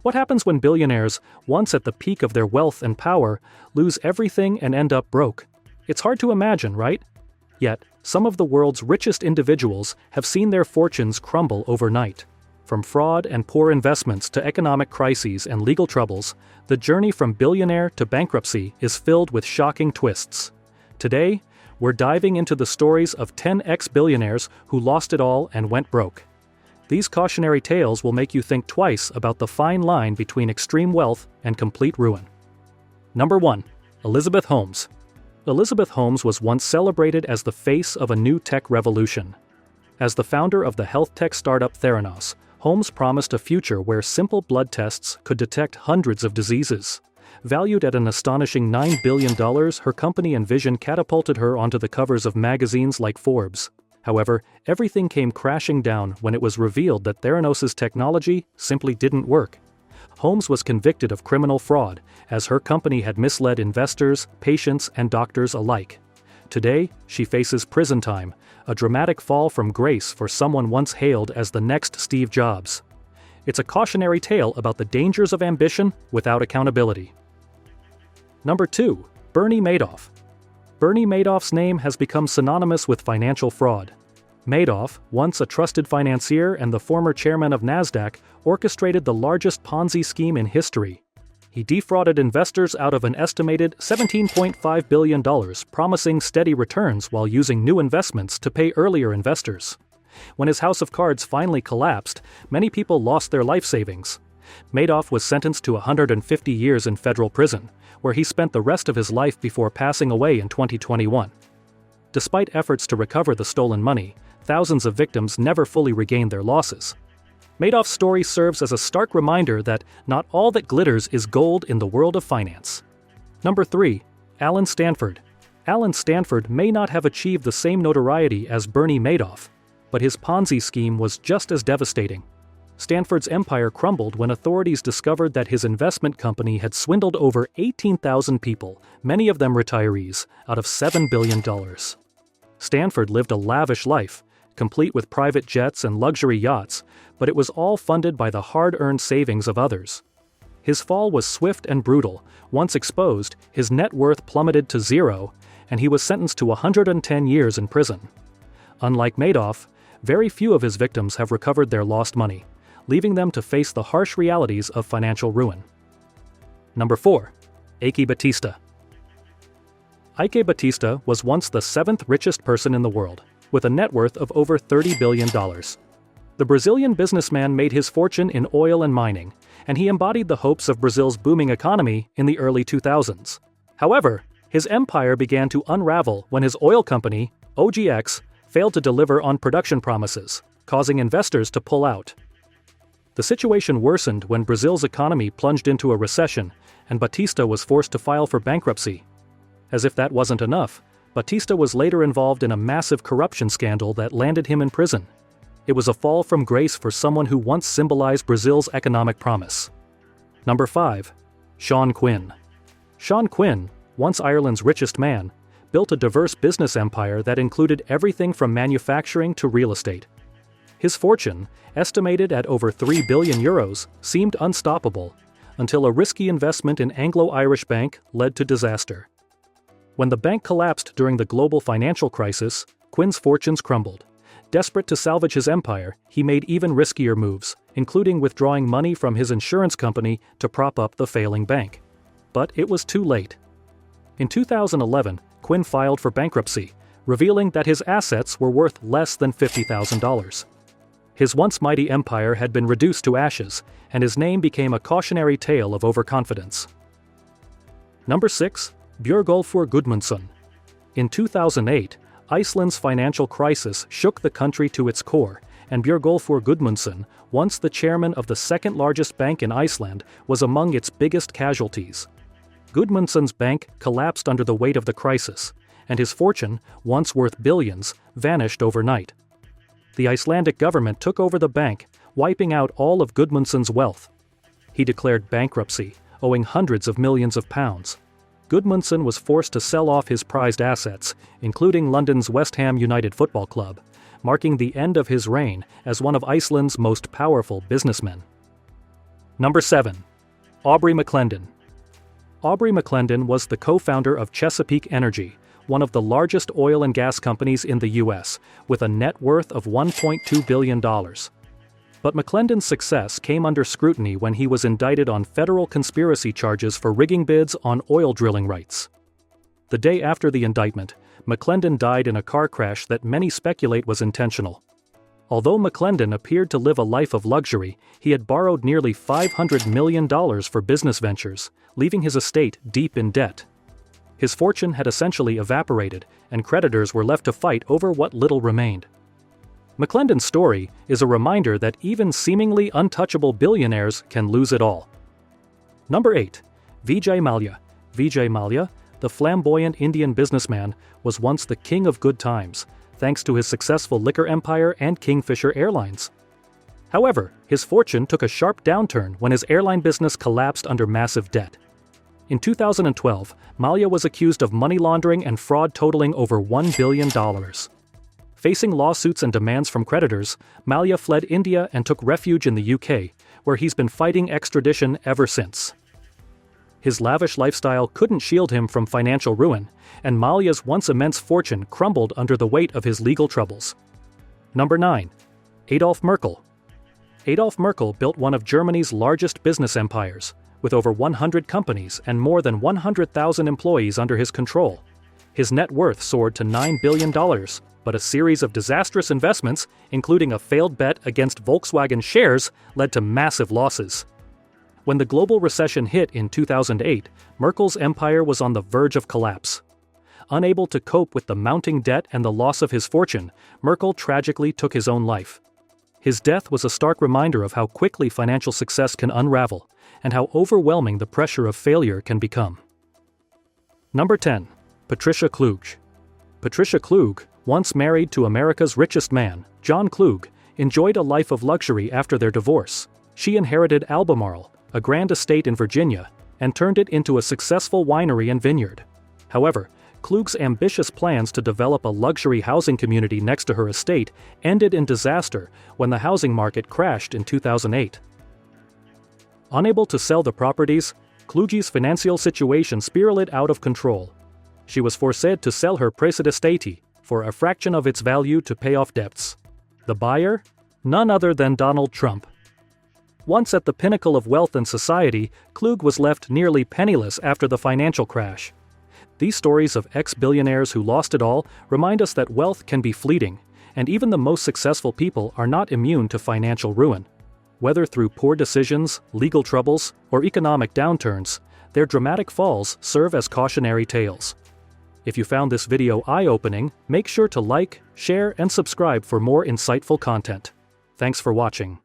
What happens when billionaires, once at the peak of their wealth and power, lose everything and end up broke? It's hard to imagine, right? Yet, some of the world's richest individuals have seen their fortunes crumble overnight. From fraud and poor investments to economic crises and legal troubles, the journey from billionaire to bankruptcy is filled with shocking twists. Today, we're diving into the stories of 10 ex-billionaires who lost it all and went broke. These cautionary tales will make you think twice about the fine line between extreme wealth and complete ruin. Number 1. Elizabeth Holmes. Elizabeth Holmes was once celebrated as the face of a new tech revolution. As the founder of the health tech startup Theranos, Holmes promised a future where simple blood tests could detect hundreds of diseases. Valued at an astonishing $9 billion, her company and vision catapulted her onto the covers of magazines like Forbes. However, everything came crashing down when it was revealed that Theranos' technology simply didn't work. Holmes was convicted of criminal fraud, as her company had misled investors, patients, and doctors alike. Today, she faces prison time, a dramatic fall from grace for someone once hailed as the next Steve Jobs. It's a cautionary tale about the dangers of ambition without accountability. Number 2. Bernie Madoff. Bernie Madoff's name has become synonymous with financial fraud. Madoff, once a trusted financier and the former chairman of Nasdaq, orchestrated the largest Ponzi scheme in history. He defrauded investors out of an estimated $17.5 billion, promising steady returns while using new investments to pay earlier investors. When his house of cards finally collapsed, many people lost their life savings. Madoff was sentenced to 150 years in federal prison, where he spent the rest of his life before passing away in 2021. Despite efforts to recover the stolen money, thousands of victims never fully regained their losses. Madoff's story serves as a stark reminder that not all that glitters is gold in the world of finance. Number 3. Alan Stanford. Alan Stanford may not have achieved the same notoriety as Bernie Madoff, but his Ponzi scheme was just as devastating. Stanford's empire crumbled when authorities discovered that his investment company had swindled over 18,000 people, many of them retirees, out of $7 billion. Stanford lived a lavish life, complete with private jets and luxury yachts, but it was all funded by the hard-earned savings of others. His fall was swift and brutal. Once exposed, his net worth plummeted to zero, and he was sentenced to 110 years in prison. Unlike Madoff, very few of his victims have recovered their lost money, leaving them to face the harsh realities of financial ruin. Number 4. Eike Batista. Eike Batista was once the 7th richest person in the world, with a net worth of over $30 billion. The Brazilian businessman made his fortune in oil and mining, and he embodied the hopes of Brazil's booming economy in the early 2000s. However, his empire began to unravel when his oil company, OGX, failed to deliver on production promises, causing investors to pull out. The situation worsened when Brazil's economy plunged into a recession, and Batista was forced to file for bankruptcy. As if that wasn't enough, Batista was later involved in a massive corruption scandal that landed him in prison. It was a fall from grace for someone who once symbolized Brazil's economic promise. Number 5. Sean Quinn. Sean Quinn, once Ireland's richest man, built a diverse business empire that included everything from manufacturing to real estate. His fortune, estimated at over €3 billion, seemed unstoppable, until a risky investment in Anglo-Irish Bank led to disaster. When the bank collapsed during the global financial crisis, Quinn's fortunes crumbled. Desperate to salvage his empire, he made even riskier moves, including withdrawing money from his insurance company to prop up the failing bank. But it was too late. In 2011, Quinn filed for bankruptcy, revealing that his assets were worth less than $50,000. His once mighty empire had been reduced to ashes, and his name became a cautionary tale of overconfidence. Number 6. Björgólfur Gudmundsson. In 2008, Iceland's financial crisis shook the country to its core, and Björgólfur Gudmundsson, once the chairman of the second-largest bank in Iceland, was among its biggest casualties. Gudmundsson's bank collapsed under the weight of the crisis, and his fortune, once worth billions, vanished overnight. The Icelandic government took over the bank, wiping out all of Gudmundsson's wealth. He declared bankruptcy, owing hundreds of millions of pounds. Gudmundsson was forced to sell off his prized assets, including London's West Ham United Football Club, marking the end of his reign as one of Iceland's most powerful businessmen. Number 7. Aubrey McClendon. Aubrey McClendon was the co-founder of Chesapeake Energy, one of the largest oil and gas companies in the U.S., with a net worth of $1.2 billion. But McClendon's success came under scrutiny when he was indicted on federal conspiracy charges for rigging bids on oil drilling rights. The day after the indictment, McClendon died in a car crash that many speculate was intentional. Although McClendon appeared to live a life of luxury, he had borrowed nearly $500 million for business ventures, leaving his estate deep in debt. His fortune had essentially evaporated, and creditors were left to fight over what little remained. McClendon's story is a reminder that even seemingly untouchable billionaires can lose it all. Number 8. Vijay Mallya. Vijay Mallya, the flamboyant Indian businessman, was once the king of good times, thanks to his successful liquor empire and Kingfisher Airlines. However, his fortune took a sharp downturn when his airline business collapsed under massive debt. In 2012, Mallya was accused of money laundering and fraud totaling over $1 billion. Facing lawsuits and demands from creditors, Mallya fled India and took refuge in the UK, where he's been fighting extradition ever since. His lavish lifestyle couldn't shield him from financial ruin, and Mallya's once immense fortune crumbled under the weight of his legal troubles. Number 9. Adolf Merkel. Adolf Merkel built one of Germany's largest business empires, with over 100 companies and more than 100,000 employees under his control. His net worth soared to $9 billion, but a series of disastrous investments, including a failed bet against Volkswagen shares, led to massive losses. When the global recession hit in 2008, Merkel's empire was on the verge of collapse. Unable to cope with the mounting debt and the loss of his fortune, Merkel tragically took his own life. His death was a stark reminder of how quickly financial success can unravel, and how overwhelming the pressure of failure can become. Number 10. Patricia Klug. Patricia Klug, once married to America's richest man, John Klug, enjoyed a life of luxury after their divorce. She inherited Albemarle, a grand estate in Virginia, and turned it into a successful winery and vineyard. However, Klug's ambitious plans to develop a luxury housing community next to her estate ended in disaster when the housing market crashed in 2008. Unable to sell the properties, Klug's financial situation spiraled out of control. She was forced to sell her precious estate for a fraction of its value to pay off debts. The buyer? None other than Donald Trump. Once at the pinnacle of wealth and society, Klug was left nearly penniless after the financial crash. These stories of ex-billionaires who lost it all remind us that wealth can be fleeting, and even the most successful people are not immune to financial ruin. Whether through poor decisions, legal troubles, or economic downturns, their dramatic falls serve as cautionary tales. If you found this video eye-opening, make sure to like, share, and subscribe for more insightful content. Thanks for watching.